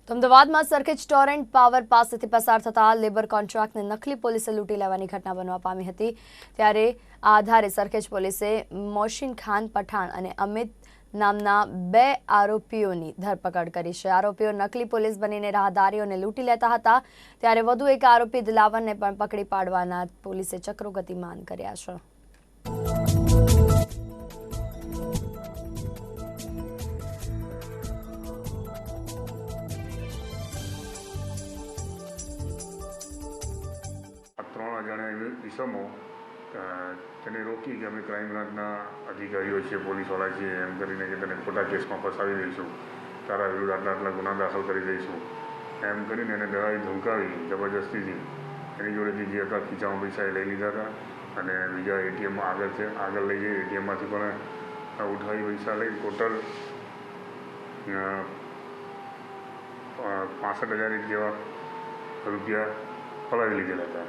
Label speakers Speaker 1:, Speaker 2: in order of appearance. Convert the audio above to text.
Speaker 1: તો અમદાવાદમાં Sarkhej Torrent power પાસેથી પસાર થતા લેબર કોન્ટ્રાક્ટને નકલી પોલીસે લૂંટી લેવાની ઘટના બનવા પામી હતી। ત્યારે આ આધારે સરખેજ પોલીસે મોશીન ખાન પઠાણ અને અમિત નામના 2 આરોપીઓની ધરપકડ કરી છે। આરોપીઓ નકલી પોલીસ બનીને રાહદારીઓને લૂંટી લેતા હતા। ત્યારે વધુ એક આરોપી દિલાવરને પણ પકડી પાડવાના પોલીસે ચક્રો ગતિમાન કર્યા છે।
Speaker 2: ત્રણ અજાણ્યા ઈસમો તેને રોકી કે અમે ક્રાઇમ બ્રાન્ચના અધિકારીઓ છીએ, પોલીસવાળા છીએ એમ કરીને કે તને ખોટા કેસમાં ફસાવી દઈશું, તારા વિરુદ્ધ આટલા ગુના દાખલ કરી દઈશું એમ કરીને એને ડરાવી ધમકાવી જબરજસ્તીથી એની જોડેથી જે હતા ખીચામાં પૈસા એ લઈ લીધા હતા અને બીજા એટીએમમાં આગળ લઈ જઈ એટીએમમાંથી પણ ઉઠાવી પૈસા લઈ ટોટલ 65,000 જેવા રૂપિયા પડાવી લીધેલા હતા।